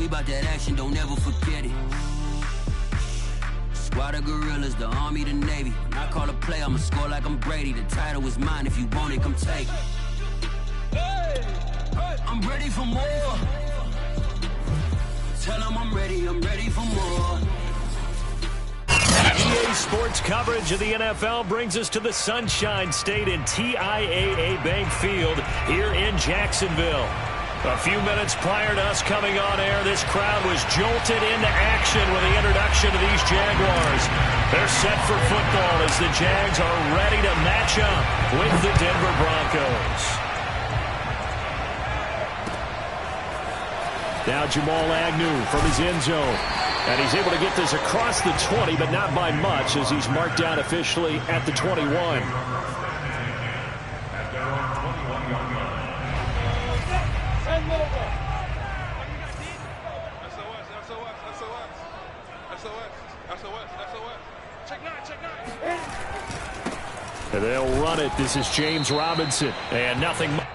we bout that action, don't ever forget it. Squad of gorillas, the Army, the Navy. When I call a play, I'ma score like I'm Brady. The title is mine, if you want it, come take it. I'm ready for more. Tell them I'm ready for more. EA Sports coverage of the NFL brings us to the Sunshine State in TIAA Bank Field here in Jacksonville. A few minutes prior to us coming on air, this crowd was jolted into action with the introduction of these Jaguars. They're set for football as the Jags are ready to match up with the Denver Broncos. Now Jamal Agnew from his end zone. And he's able to get this across the 20, but not by much as he's marked down officially at the 21. And they'll run it. This is James Robinson. And nothing much.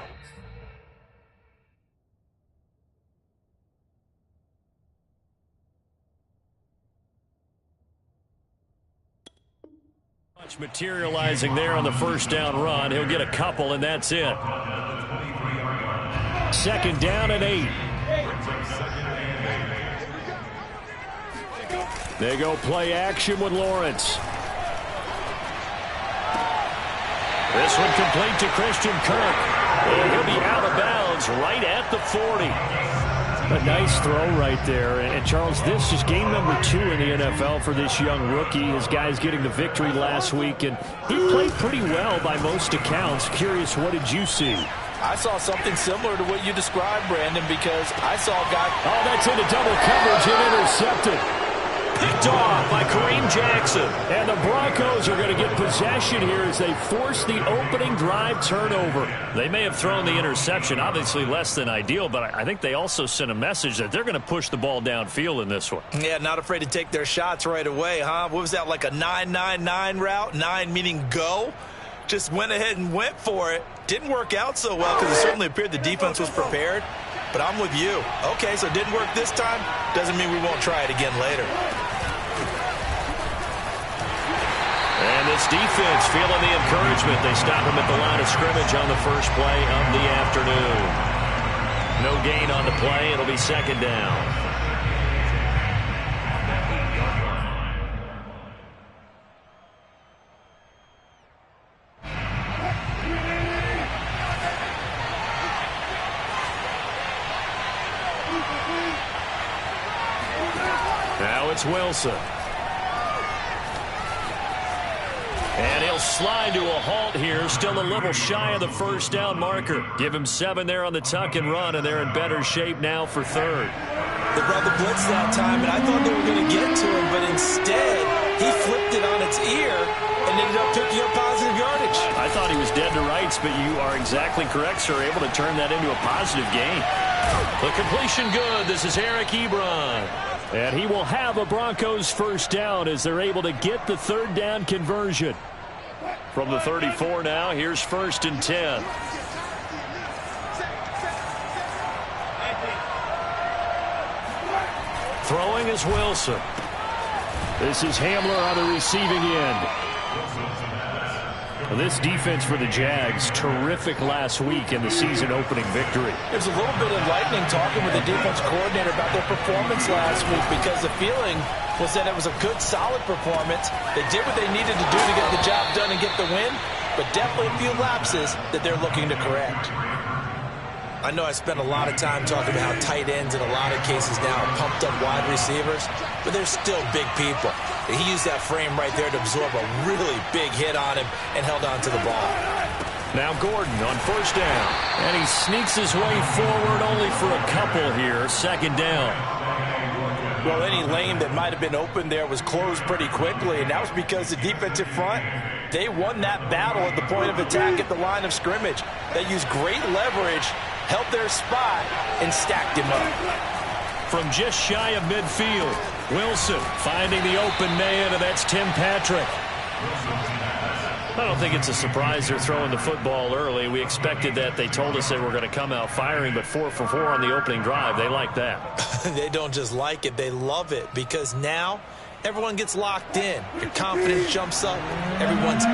Materializing there on the first down run. He'll get a couple, and that's it. Second down and 8. They go play action with Lawrence. This one complete to Christian Kirk. And he'll be out of bounds right at the 40. A nice throw right there. And Charles, this is game number 2 in the NFL for this young rookie. His guys getting the victory last week, and he played pretty well by most accounts. Curious, what did you see? I saw something similar to what you described, Brandon, because I saw a guy... Oh, that's into double coverage and intercepted. Picked off by Kareem Jackson. And the Broncos are going to get possession here as they force the opening drive turnover. They may have thrown the interception, obviously less than ideal, but I think they also sent a message that they're going to push the ball downfield in this one. Yeah, not afraid to take their shots right away, huh? What was that, like a 9-9-9 route? 9 meaning go? Just went ahead and went for it. Didn't work out so well because it certainly appeared the defense was prepared. But I'm with you. Okay, so it didn't work this time. Doesn't mean we won't try it again later. And this defense feeling the encouragement. They stop him at the line of scrimmage on the first play of the afternoon. No gain on the play. It'll be second down. Now it's Wilson. And he'll slide to a halt here. Still a little shy of the first down marker. Give him 7 there on the tuck and run, and they're in better shape now for third. They brought the blitz that time, and I thought they were going to get to him, but instead he flipped it on its ear and ended up picking up positive yardage. I thought he was dead to rights, but you are exactly correct, sir. Able to turn that into a positive gain. The completion good. This is Eric Ebron. And he will have a Broncos first down as they're able to get the third down conversion. From the 34 now, here's 1st and 10. Throwing is Wilson. This is Hamler on the receiving end. This defense for the Jags, terrific last week in the season-opening victory. There's a little bit enlightening talking with the defense coordinator about their performance last week because the feeling was that it was a good, solid performance. They did what they needed to do to get the job done and get the win, but definitely a few lapses that they're looking to correct. I know I spent a lot of time talking about how tight ends in a lot of cases now are pumped up wide receivers, but they're still big people. He used that frame right there to absorb a really big hit on him and held on to the ball. Now Gordon on first down, and he sneaks his way forward only for a couple here. Second down. Well, any lane that might have been open there was closed pretty quickly, and that was because the defensive front, they won that battle at the point of attack at the line of scrimmage. They used great leverage, held their spot, and stacked him up. From just shy of midfield, Wilson finding the open man, and that's Tim Patrick. I don't think it's a surprise they're throwing the football early. We expected that. They told us they were going to come out firing, but 4 for 4 on the opening drive. They like that. They don't just like it, they love it, because now everyone gets locked in. Your confidence jumps up. Everyone's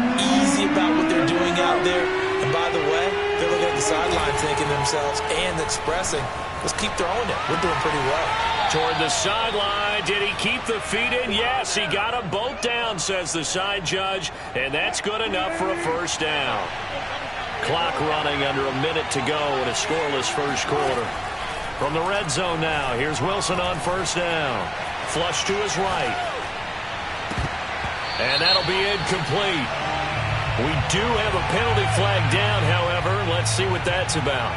easy about what they're doing out there. And by the way, they're looking at the sideline thinking to themselves and expressing, let's keep throwing it. We're doing pretty well. Toward the sideline. Did he keep the feet in? Yes, he got them both down, says the side judge, and that's good enough for a first down. Clock running under a minute to go in a scoreless first quarter. From the red zone now, here's Wilson on first down. Flush to his right. And that'll be incomplete. We do have a penalty flag down, however. Let's see what that's about.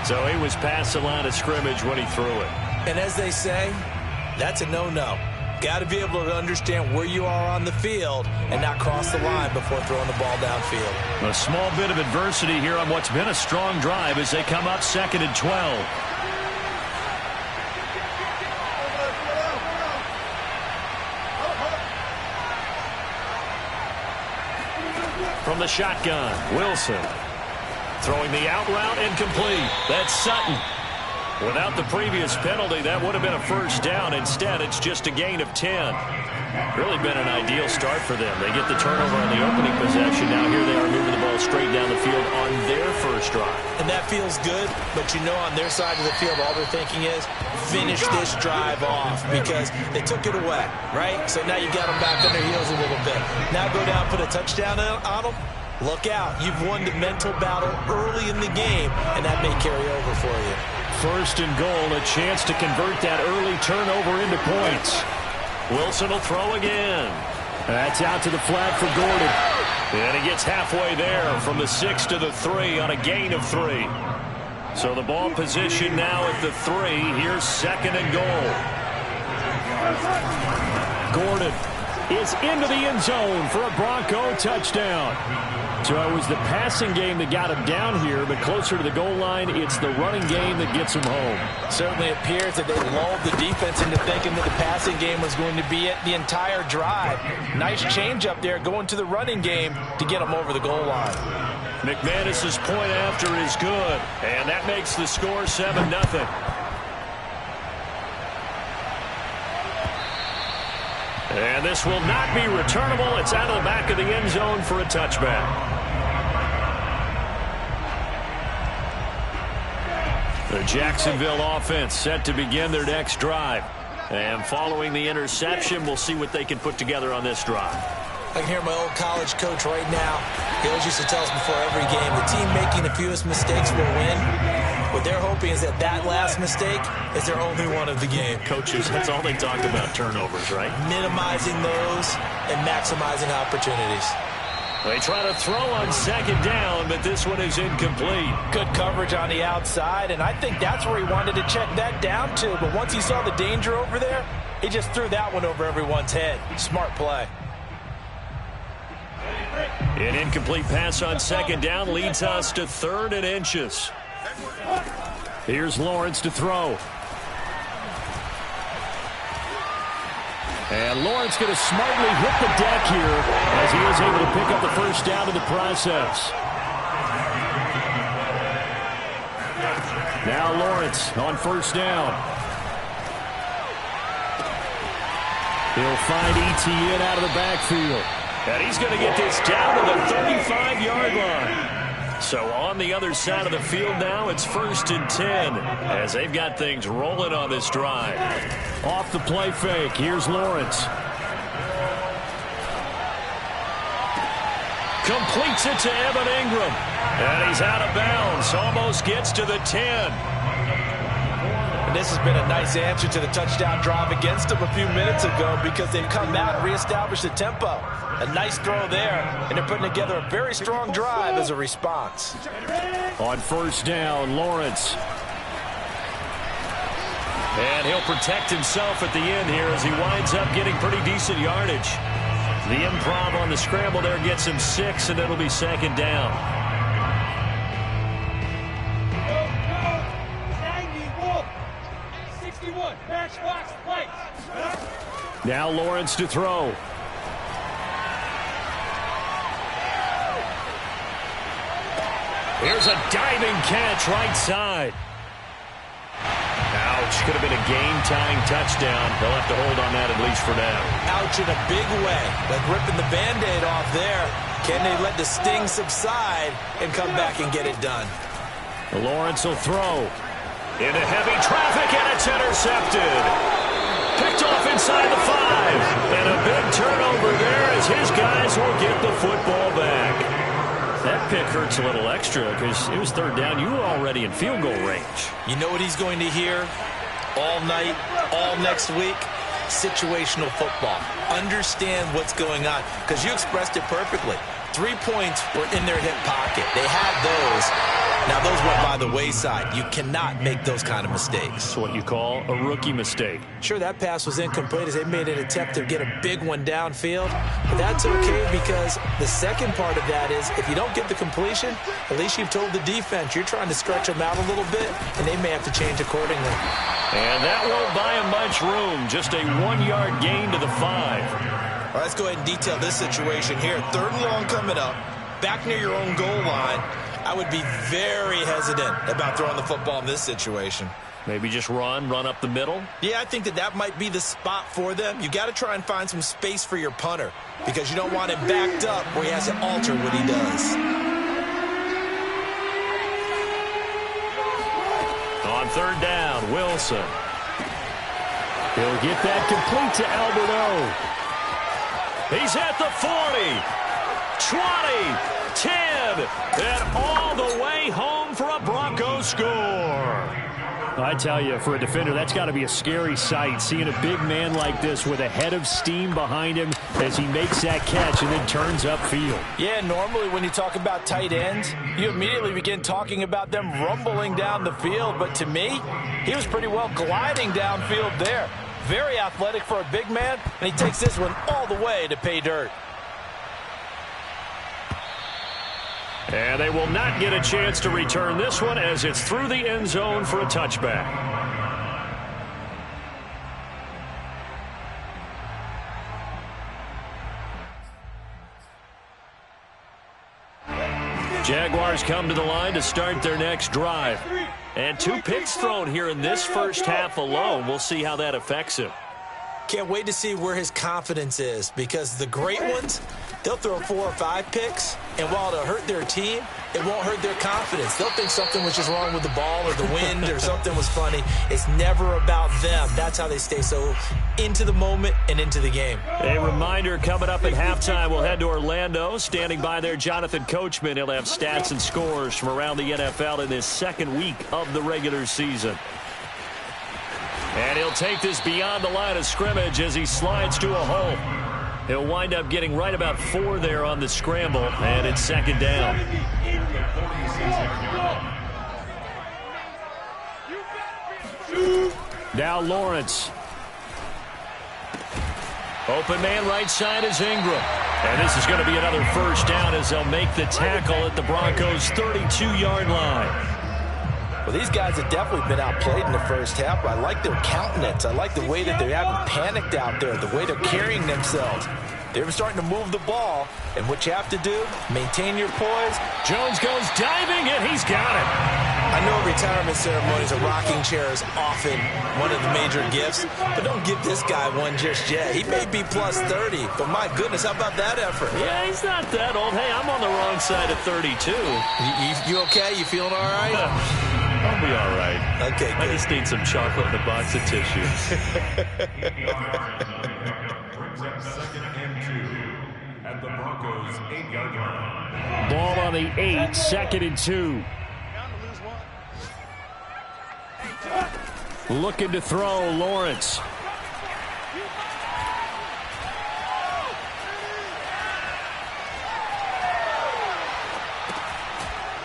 So he was past the line of scrimmage when he threw it. And as they say, that's a no-no. Got to be able to understand where you are on the field and not cross the line before throwing the ball downfield. A small bit of adversity here on what's been a strong drive as they come up 2nd and 12. From the shotgun, Wilson. Throwing the out route incomplete. That's Sutton. Without the previous penalty, that would have been a first down. Instead, it's just a gain of 10. Really been an ideal start for them. They get the turnover on the opening possession. Now here they are moving the ball straight down the field on their first drive. And that feels good, but you know on their side of the field, all they're thinking is finish this drive off because they took it away, right? So now you got them back on their heels a little bit. Now go down, put a touchdown on them. Look out. You've won the mental battle early in the game, and that may carry over for you. First and goal, a chance to convert that early turnover into points. Wilson will throw again. That's out to the flat for Gordon. And he gets halfway there from the 6 to the 3 on a gain of 3. So the ball position now at the 3. Here's 2nd and goal. Gordon is into the end zone for a Bronco touchdown. So it was the passing game that got him down here, but closer to the goal line, it's the running game that gets him home. Certainly appears that they lulled the defense into thinking that the passing game was going to be it the entire drive. Nice change up there going to the running game to get him over the goal line. McManus's point after is good, and that makes the score 7-0. And this will not be returnable. It's out of the back of the end zone for a touchback. The Jacksonville offense set to begin their next drive. And following the interception, we'll see what they can put together on this drive. I can hear my old college coach right now. He always used to tell us before every game, the team making the fewest mistakes will win. What they're hoping is that last mistake is their only one of the game. Coaches, that's all they talk about, turnovers, right? Minimizing those and maximizing opportunities. They try to throw on 2nd down, but this one is incomplete. Good coverage on the outside, and I think that's where he wanted to check that down to. But once he saw the danger over there, he just threw that one over everyone's head. Smart play. An incomplete pass on 2nd down leads us to 3rd and inches. Here's Lawrence to throw. And Lawrence going to smartly hit the deck here as he is able to pick up the first down in the process. Now Lawrence on first down. He'll find Etienne out of the backfield. And he's going to get this down to the 35-yard line. So on the other side of the field now, it's 1st and 10 as they've got things rolling on this drive. Off the play fake, here's Lawrence. Completes it to Evan Ingram. And he's out of bounds, almost gets to the 10. And this has been a nice answer to the touchdown drive against them a few minutes ago because they've come out and reestablished the tempo. A nice throw there, and they're putting together a very strong drive as a response. On first down, Lawrence. And he'll protect himself at the end here as he winds up getting pretty decent yardage. The improv on the scramble there gets him 6, and it'll be 2nd down. Now Lawrence to throw. Here's a diving catch right side. Ouch. Could have been a game-tying touchdown. They'll have to hold on that at least for now. Ouch in a big way. Like ripping the Band-Aid off there. Can they let the sting subside and come back and get it done? Lawrence will throw. Into heavy traffic, and it's intercepted. Picked off inside the 5. And a big turnover there as his guys will get the football back. That pick hurts a little extra because it was third down. You were already in field goal range. You know what he's going to hear all night, all next week? Situational football. Understand what's going on because you expressed it perfectly. 3 points were in their hip pocket. They had those. Now, those went by the wayside. You cannot make those kind of mistakes. That's what you call a rookie mistake. Sure, that pass was incomplete as they made an attempt to get a big one downfield. But that's okay because the second part of that is if you don't get the completion, at least you've told the defense you're trying to stretch them out a little bit, and they may have to change accordingly. And that won't buy him much room. Just a 1-yard gain to the 5. All right, let's go ahead and detail this situation here. Third and long coming up, back near your own goal line. I would be very hesitant about throwing the football in this situation. Maybe just run up the middle? Yeah, I think that might be the spot for them. You got to try and find some space for your punter because you don't want him backed up where he has to alter what he does. On third down, Wilson. He'll get that complete to Alberto. He's at the 40, 20, 10, and all the way home for a Broncos score. I tell you, for a defender, that's got to be a scary sight, seeing a big man like this with a head of steam behind him as he makes that catch and then turns upfield. Yeah, normally when you talk about tight ends, you immediately begin talking about them rumbling down the field. But to me, he was pretty well gliding downfield there. Very athletic for a big man, and he takes this one all the way to pay dirt. And they will not get a chance to return this one as it's through the end zone for a touchback. Jaguars come to the line to start their next drive. And 2 picks thrown here in this first half alone. We'll see how that affects him. Can't wait to see where his confidence is because the great ones, they'll throw 4 or 5 picks, and while it'll hurt their team, it won't hurt their confidence. They'll think something was just wrong with the ball or the wind or something was funny. It's never about them. That's how they stay so into the moment and into the game. A reminder coming up at halftime, we'll head to Orlando. Standing by there, Jonathan Coachman. He'll have stats and scores from around the NFL in this second week of the regular season. And he'll take this beyond the line of scrimmage as he slides to a hole. He'll wind up getting right about 4 there on the scramble, and it's second down. Now Lawrence. Open man right side is Ingram. And this is going to be another first down as they'll make the tackle at the Broncos' 32-yard line. Well, these guys have definitely been outplayed in the first half, but I like their countenance. I like the way that they haven't panicked out there, the way they're carrying themselves. They're starting to move the ball, and what you have to do, maintain your poise. Jones goes diving, and he's got it. I know retirement ceremonies, a rocking chair is often one of the major gifts, but don't give this guy one just yet. He may be plus 30, but my goodness, how about that effort? Yeah, he's not that old. Hey, I'm on the wrong side of 32. You okay? You feeling all right? I'll be all right. Okay, good. I just need some chocolate and a box of tissue. Second and 2 at the Broncos' 8-yard line. Ball on the 8, second and 2. Looking to throw, Lawrence.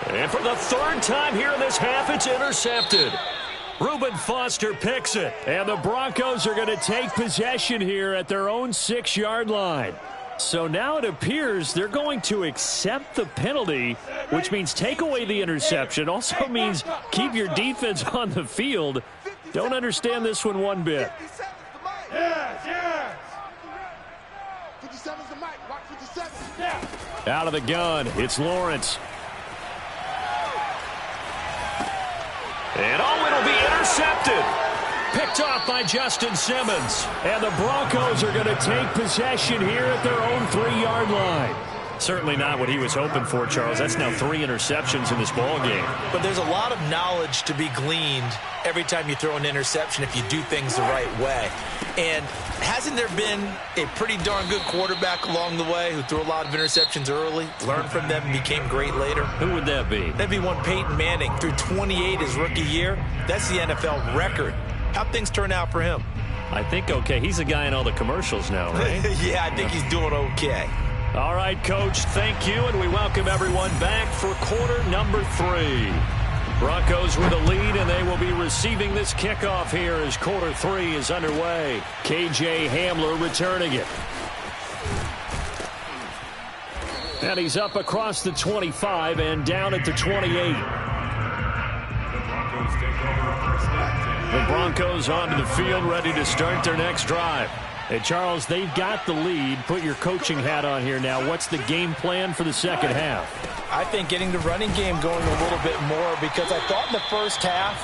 And for the third time here in this half, it's intercepted. Reuben Foster picks it. And the Broncos are going to take possession here at their own 6-yard line. So now it appears they're going to accept the penalty, which means take away the interception. Also means keep your defense on the field. Don't understand this one bit. 57's the mic. Watch 57. Out of the gun, it's Lawrence. And it'll be intercepted. Picked off by Justin Simmons. And the Broncos are going to take possession here at their own 3-yard line. Certainly not what he was hoping for, Charles. That's now 3 interceptions in this ball game. But there's a lot of knowledge to be gleaned every time you throw an interception if you do things the right way. And hasn't there been a pretty darn good quarterback along the way who threw a lot of interceptions early, learned from them, and became great later? Who would that be? That'd be one Peyton Manning. Threw 28 his rookie year. That's the NFL record. How'd things turn out for him? I think okay. He's the guy in all the commercials now, right? Yeah, I think he's doing okay. All right, Coach, thank you, and we welcome everyone back for quarter number 3. Broncos with a lead, and they will be receiving this kickoff here as quarter 3 is underway. KJ Hamler returning it. And he's up across the 25 and down at the 28. The Broncos onto the field, ready to start their next drive. Hey, Charles, they've got the lead. Put your coaching hat on here now. What's the game plan for the second half? I think getting the running game going a little bit more, because I thought in the first half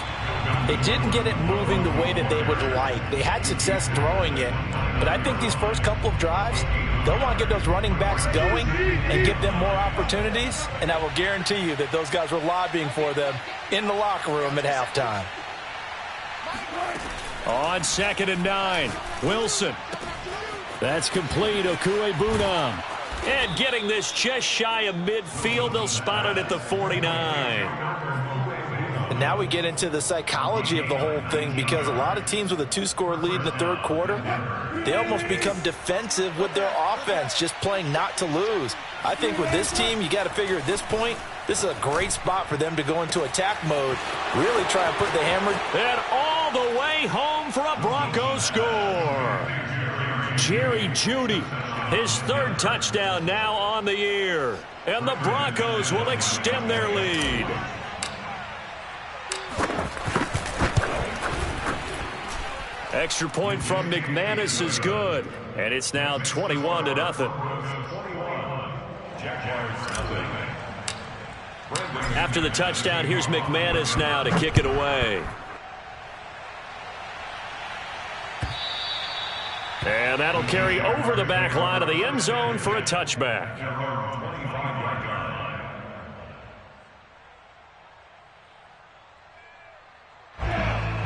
they didn't get it moving the way that they would like. They had success throwing it, but I think these first couple of drives, they'll want to get those running backs going and give them more opportunities, and I will guarantee you that those guys were lobbying for them in the locker room at halftime. On 2nd and 9, Wilson. That's complete. Okuebunam. And getting this just shy of midfield. They'll spot it at the 49. And now we get into the psychology of the whole thing, because a lot of teams with a 2-score lead in the third quarter, they almost become defensive with their offense, just playing not to lose. I think with this team, you got to figure at this point, this is a great spot for them to go into attack mode, really try and put the hammer. And all the way home for a Broncos score. Jerry Jeudy, his 3rd touchdown now on the year. And the Broncos will extend their lead. Extra point from McManus is good. And it's now 21-0. After the touchdown, here's McManus now to kick it away. And that'll carry over the back line of the end zone for a touchback.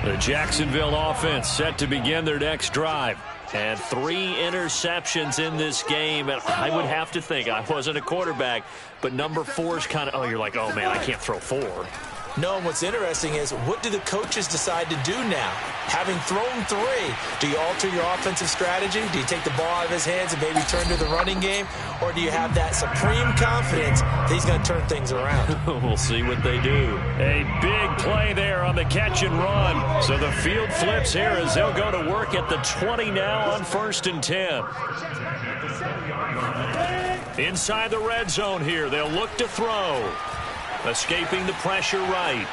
The Jacksonville offense set to begin their next drive. And 3 interceptions in this game. And I would have to think, I wasn't a quarterback, but number 4 is kind of, oh, you're like, oh, man, I can't throw 4. No, and what's interesting is, what do the coaches decide to do now? Having thrown 3, do you alter your offensive strategy? Do you take the ball out of his hands and maybe turn to the running game? Or do you have that supreme confidence that he's going to turn things around? We'll see what they do. A big play there on the catch and run. So the field flips here as they'll go to work at the 20 now on 1st and 10. Inside the red zone here, they'll look to throw. Escaping the pressure right.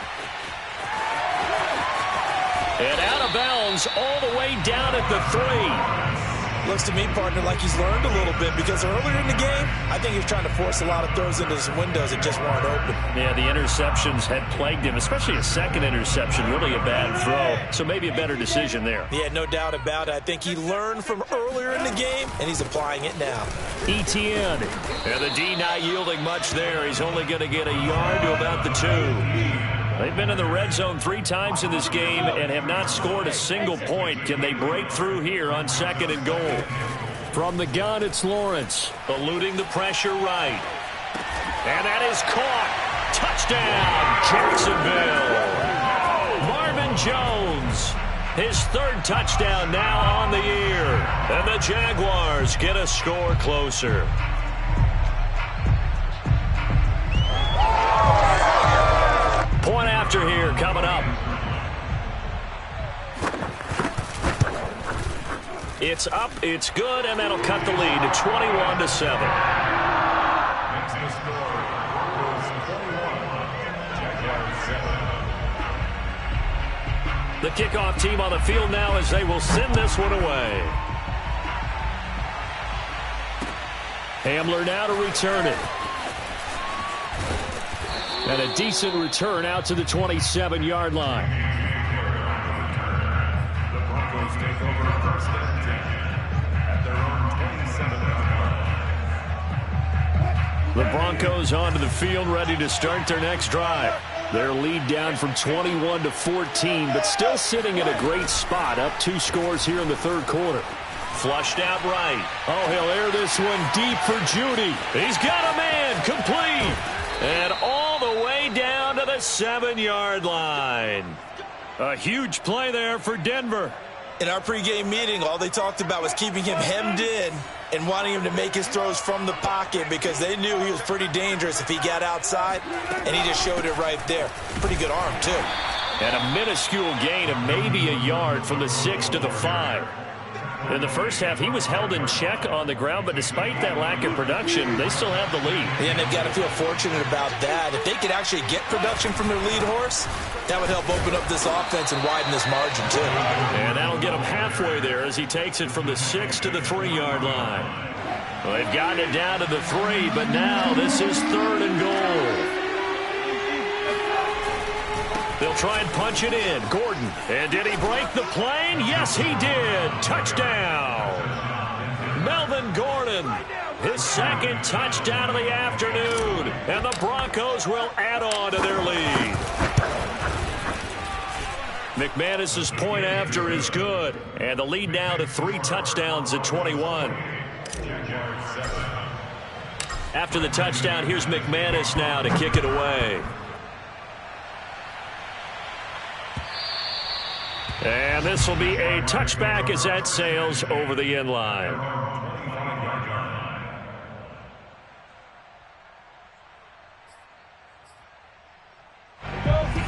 And out of bounds all the way down at the 3. Looks to me, partner, like he's learned a little bit, because earlier in the game, I think he was trying to force a lot of throws into his windows that just weren't open. Yeah, the interceptions had plagued him, especially a second interception, really a bad throw. So maybe a better decision there. Yeah, no doubt about it. I think he learned from earlier in the game, and he's applying it now. Etienne. And the D not yielding much there. He's only going to get a yard to about the 2. They've been in the red zone 3 times in this game and have not scored a single point. Can they break through here on 2nd and goal? From the gun, it's Lawrence. Eluding the pressure right. And that is caught. Touchdown, Jacksonville. Marvin Jones, his 3rd touchdown now on the year. And the Jaguars get a score closer. Point after here coming up. It's up, it's good, and that'll cut the lead to 21-7. Makes the score is 21. Jaguars 7. The kickoff team on the field now as they will send this one away. Hamler now to return it. And a decent return out to the 27-yard line. The Broncos take over first and 10 at their own 27-yard line. The Broncos onto the field, ready to start their next drive. Their lead down from 21 to 14, but still sitting in a great spot, up 2 scores here in the third quarter. Flushed out right. Oh, he'll air this one deep for Judy. He's got a man, complete. And all the way down to the 7-yard line. A huge play there for Denver. In our pregame meeting, all they talked about was keeping him hemmed in and wanting him to make his throws from the pocket because they knew he was pretty dangerous if he got outside, and he just showed it right there. Pretty good arm, too. And a minuscule gain of maybe a yard from the 6 to the 5. In the first half, he was held in check on the ground, but despite that lack of production, they still have the lead. Yeah, and they've got to feel fortunate about that. If they could actually get production from their lead horse, that would help open up this offense and widen this margin, too. And that'll get him halfway there as he takes it from the 6 to the 3-yard line. Well, they've gotten it down to the 3, but now this is 3rd and goal. They'll try and punch it in. Gordon. And did he break the plane? Yes, he did. Touchdown. Melvin Gordon. His 2nd touchdown of the afternoon. And the Broncos will add on to their lead. McManus's point after is good. And the lead now to 3 touchdowns at 21. After the touchdown, here's McManus now to kick it away. And this will be a touchback as that sails over the end line.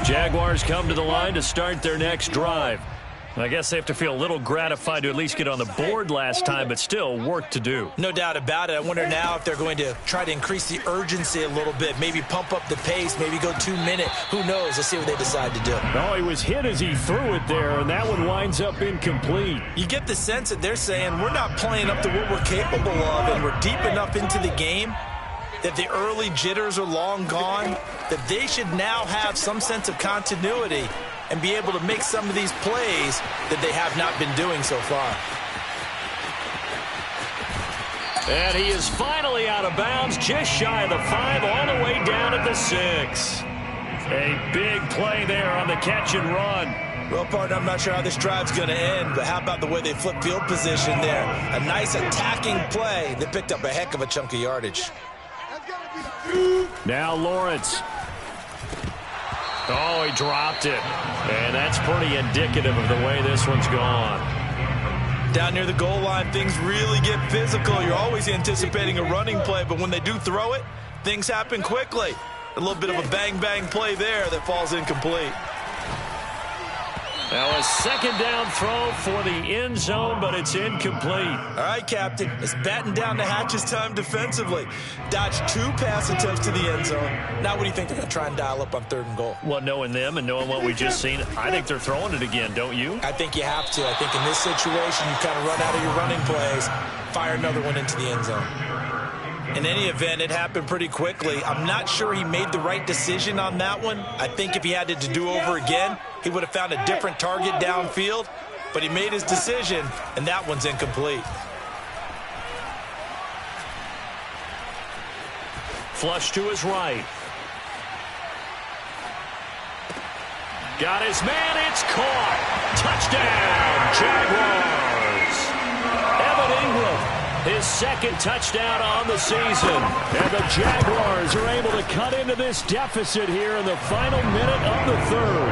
Jaguars come to the line to start their next drive. I guess they have to feel a little gratified to at least get on the board last time, but still work to do. No doubt about it. I wonder now if they're going to try to increase the urgency a little bit, maybe pump up the pace, maybe go 2-minute. Who knows? Let's see what they decide to do. Oh, he was hit as he threw it there, and that one winds up incomplete. You get the sense that they're saying we're not playing up to what we're capable of, and we're deep enough into the game that the early jitters are long gone, that they should now have some sense of continuity and be able to make some of these plays that they have not been doing so far. And he is finally out of bounds, just shy of the 5, all the way down at the 6. A big play there on the catch and run. Well, partner, I'm not sure how this drive's going to end, but how about the way they flip field position there? A nice attacking play that picked up a heck of a chunk of yardage. Now Lawrence. Oh, he dropped it. And that's pretty indicative of the way this one's gone. Down near the goal line, things really get physical. You're always anticipating a running play, but when they do throw it, things happen quickly. A little bit of a bang-bang play there that falls incomplete. Now a 2nd down throw for the end zone, but it's incomplete. All right, Captain. It's batten down the hatches time defensively. Dodged 2 pass attempts to the end zone. Now what do you think they're going to try and dial up on 3rd and goal? Well, knowing them and knowing what we just seen, I think they're throwing it again, don't you? I think you have to. I think in this situation, you kind of run out of your running plays, fire another one into the end zone. In any event, it happened pretty quickly. I'm not sure he made the right decision on that one. I think if he had it to do over again, he would have found a different target downfield. But he made his decision, and that one's incomplete. Flush to his right. Got his man. It's caught. Touchdown, Jaguars. Evan Ingram. His 2nd touchdown on the season. And the Jaguars are able to cut into this deficit here in the final minute of the 3rd.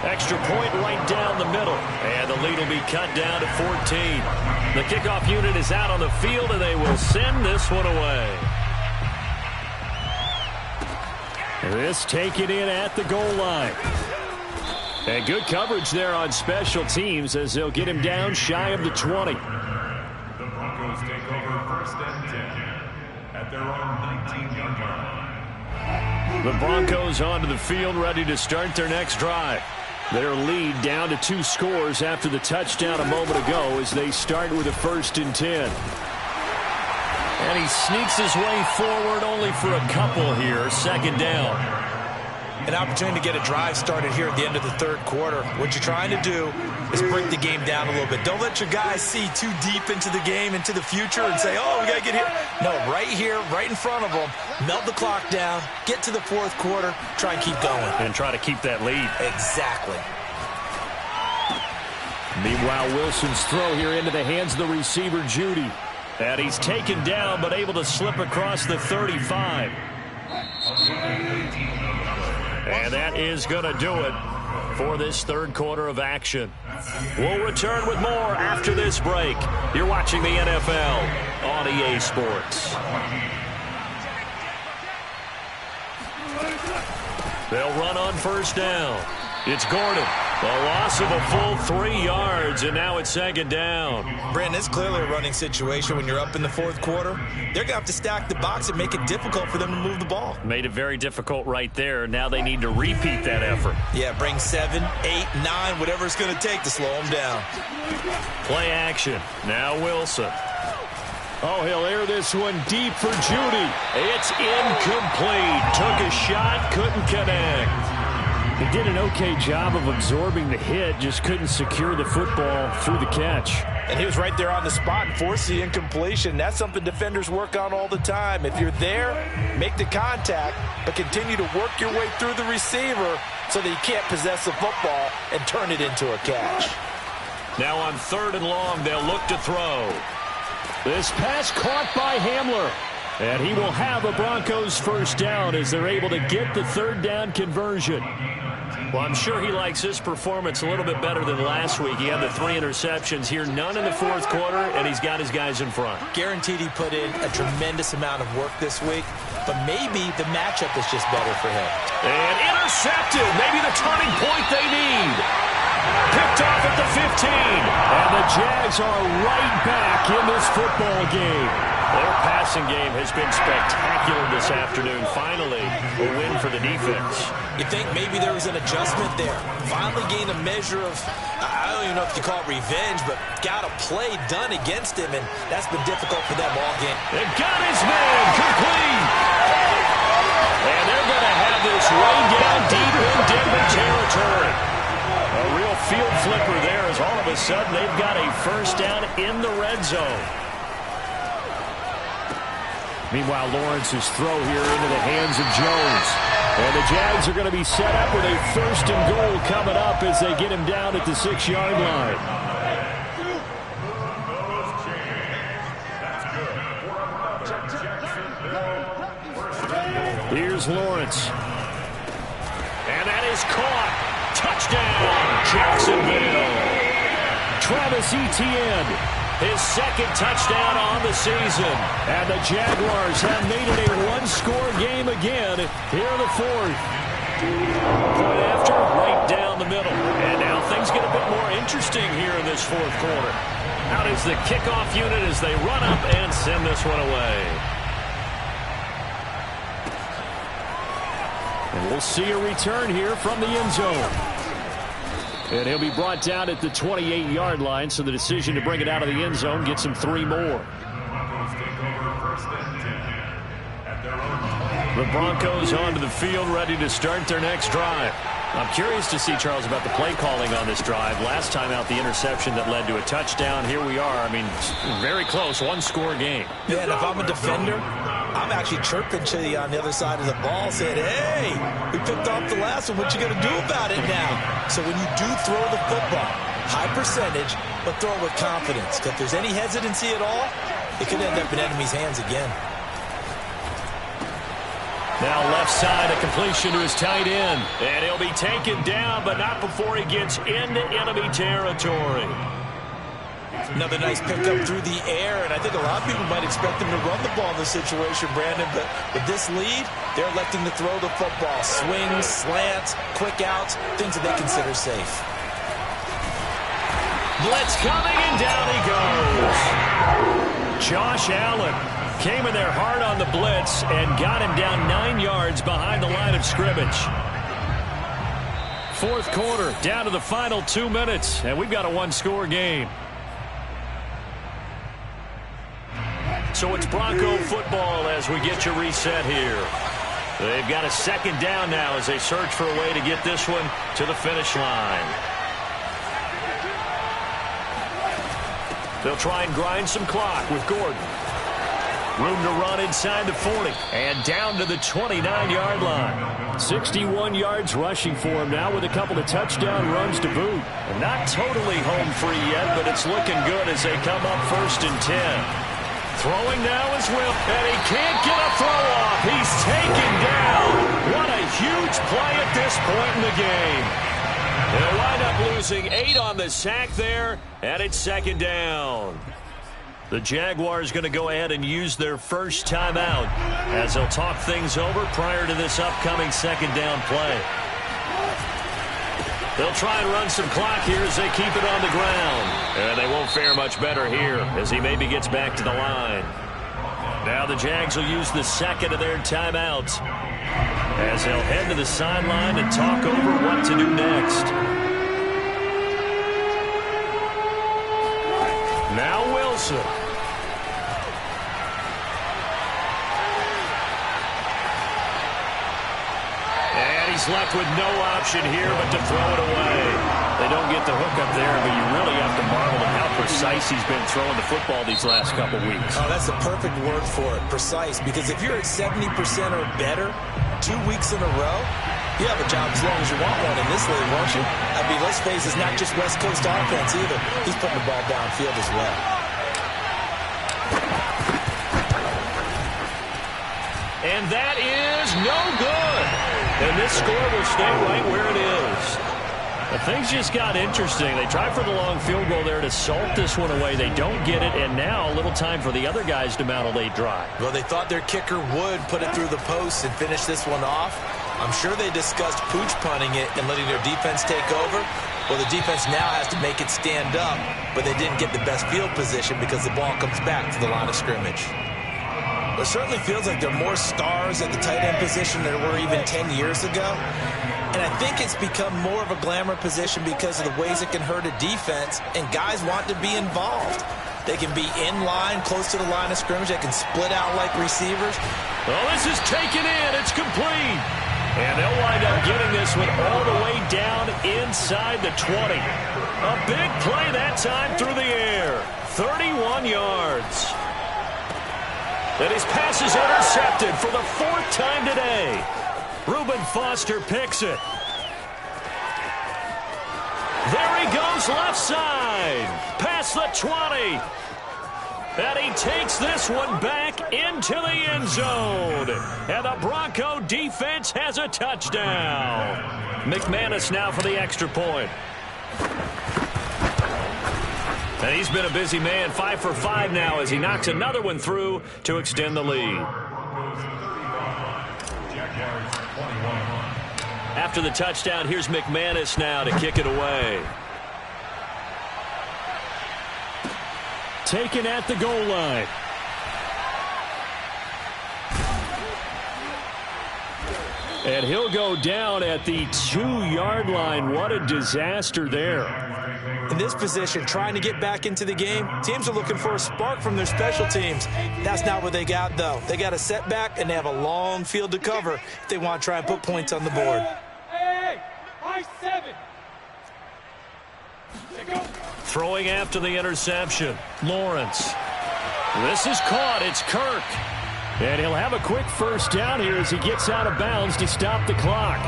Extra point right down the middle. And the lead will be cut down to 14. The kickoff unit is out on the field, and they will send this one away. This taken in at the goal line. And good coverage there on special teams as they'll get him down shy of the 20. The Broncos take over first and 10 at their own 19-yard line. The Broncos onto the field, ready to start their next drive. Their lead down to 2 scores after the touchdown a moment ago as they start with a 1st and 10. And he sneaks his way forward only for a couple here. Second down. An opportunity to get a drive started here at the end of the third quarter. What you're trying to do is break the game down a little bit. Don't let your guys see too deep into the game, into the future, and say, oh, we got to get here. No, right here, right in front of them. Melt the clock down, get to the fourth quarter, try and keep going. And try to keep that lead. Exactly. Meanwhile, Wilson's throw here into the hands of the receiver, Judy. And he's taken down, but able to slip across the 35. And that is going to do it for this third quarter of action. We'll return with more after this break. You're watching the NFL on EA Sports. They'll run on first down. It's Gordon. A loss of a full 3 yards, and now it's second down. Brandon, it's clearly a running situation when you're up in the fourth quarter. They're going to have to stack the box and make it difficult for them to move the ball. Made it very difficult right there. Now they need to repeat that effort. Yeah, bring 7, 8, 9, whatever it's going to take to slow them down. Play action. Now Wilson. Oh, he'll air this one deep for Judy. It's incomplete. Took a shot, couldn't connect. He did an okay job of absorbing the hit, just couldn't secure the football through the catch. And he was right there on the spot and forced the incompletion. That's something defenders work on all the time. If you're there, make the contact, but continue to work your way through the receiver so that you can't possess the football and turn it into a catch. Now on 3rd and long, they'll look to throw. This pass caught by Hamler. And he will have a Broncos first down as they're able to get the third down conversion. Well, I'm sure he likes his performance a little bit better than last week. He had the 3 interceptions here, none in the fourth quarter, and he's got his guys in front. Guaranteed he put in a tremendous amount of work this week, but maybe the matchup is just better for him. And intercepted, maybe the turning point they need. Picked off at the 15, and the Jags are right back in this football game. Their passing game has been spectacular this afternoon. Finally, a win for the defense. You think maybe there was an adjustment there. Finally gained a measure of, I don't even know if you call it revenge, but got a play done against him, and that's been difficult for them all game. And got his man complete. And they're going to have this way down deep in Denver territory. A real field flipper there as all of a sudden they've got a first down in the red zone. Meanwhile, Lawrence's throw here into the hands of Jones. And the Jags are going to be set up with a 1st and goal coming up as they get him down at the 6-yard line. Here's Lawrence. And that is caught. Touchdown, Jacksonville. Travis Etienne. His 2nd touchdown on the season. And the Jaguars have made it a one-score game again here in the 4th. Point after, right down the middle. And now things get a bit more interesting here in this 4th quarter. Out is the kickoff unit as they run up and send this one away. And we'll see a return here from the end zone. And he'll be brought down at the 28-yard line, so the decision to bring it out of the end zone gets him 3 more. The Broncos onto the field, ready to start their next drive. I'm curious to see, Charles, about the play calling on this drive. Last time out, the interception that led to a touchdown. Here we are. I mean, very close, one-score game. Yeah, and if I'm a defender, I'm actually chirping to you on the other side of the ball, saying, hey, we picked off the last one. What you going to do about it now? So when you do throw the football, high percentage, but throw it with confidence. If there's any hesitancy at all, it could end up in enemy's hands again. Now left side, a completion to his tight end. And he'll be taken down, but not before he gets into enemy territory. Another nice pickup through the air, and I think a lot of people might expect him to run the ball in this situation, Brandon, but with this lead, they're electing to throw the football. Swings, slants, quick outs, things that they consider safe. Blitz coming, and down he goes. Josh Allen came in there hard on the blitz and got him down 9 yards behind the line of scrimmage. 4th quarter, down to the final 2 minutes, and we've got a one-score game. So it's Bronco football as we get you reset here. They've got a second down now as they search for a way to get this one to the finish line. They'll try and grind some clock with Gordon. Room to run inside the 40 and down to the 29-yard line. 61 yards rushing for him now with a couple of touchdown runs to boot. Not totally home free yet, but it's looking good as they come up 1st and 10. Throwing now is Will, and he can't get a throw off. He's taken down. What a huge play at this point in the game. They'll wind up losing 8 on the sack there, and it's 2nd down. The Jaguars going to go ahead and use their first timeout as they'll talk things over prior to this upcoming 2nd down play. They'll try and run some clock here as they keep it on the ground. And they won't fare much better here as he maybe gets back to the line. Now the Jags will use the second of their timeouts as they'll head to the sideline and talk over what to do next. Now Wilson. He's left with no option here but to throw it away. They don't get the hook up there, but you really have to marvel at how precise he's been throwing the football these last couple weeks. Oh, that's the perfect word for it, precise, because if you're at 70% or better 2 weeks in a row, you have a job as long as you want one in this league, won't you? I mean, let's face it, it's not just West Coast offense either. He's putting the ball downfield as well. And that is no good. And this score will stay right where it is. But things just got interesting. They tried for the long field goal there to salt this one away. They don't get it, and now a little time for the other guys to mount a late drive. Well, they thought their kicker would put it through the post and finish this one off. I'm sure they discussed pooch punting it and letting their defense take over. Well, the defense now has to make it stand up, but they didn't get the best field position because the ball comes back to the line of scrimmage. It certainly feels like there are more stars at the tight end position than there were even 10 years ago. And I think it's become more of a glamour position because of the ways it can hurt a defense, and guys want to be involved. They can be in line, close to the line of scrimmage. They can split out like receivers. Well, this is taken in. It's complete. And they'll wind up getting this one all the way down inside the 20. A big play that time through the air. 31 yards. And his pass is intercepted for the 4th time today. Reuben Foster picks it. There he goes left side. Past the 20. And he takes this one back into the end zone. And the Bronco defense has a touchdown. McManus now for the extra point. And he's been a busy man, 5 for 5 now as he knocks another one through to extend the lead. After the touchdown, here's McManus now to kick it away. Taken at the goal line. And he'll go down at the 2-yard line. What a disaster there. In this position, trying to get back into the game, teams are looking for a spark from their special teams. That's not what they got, though. They got a setback, and they have a long field to cover if they want to try and put points on the board. Hey, high 7. Throwing after the interception, Lawrence. This is caught. It's Kirk. And he'll have a quick first down here as he gets out of bounds to stop the clock.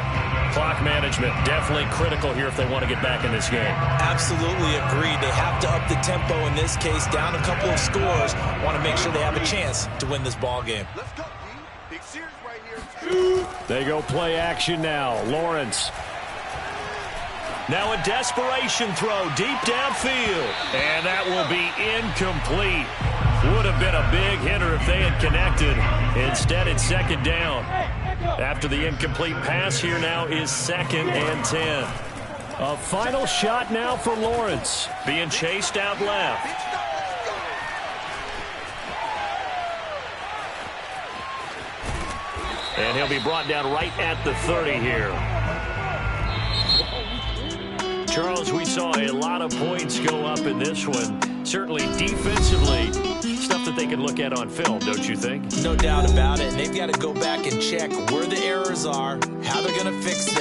Clock management definitely critical here if they want to get back in this game. Absolutely agreed. They have to up the tempo in this case, down a couple of scores. Want to make sure they have a chance to win this ball game. Let's go, D. Big series right here. They go play action now. Lawrence. Now a desperation throw deep downfield. And that will be incomplete. Would have been a big hitter if they had connected. Instead, it's 2nd down. After the incomplete pass, here now is 2nd and 10. A final shot now for Lawrence. Being chased out left. And he'll be brought down right at the 30 here. Charles, we saw a lot of points go up in this one. Certainly defensively, stuff that they can look at on film, don't you think? No doubt about it. And they've got to go back and check where the errors are, how they're going to fix them.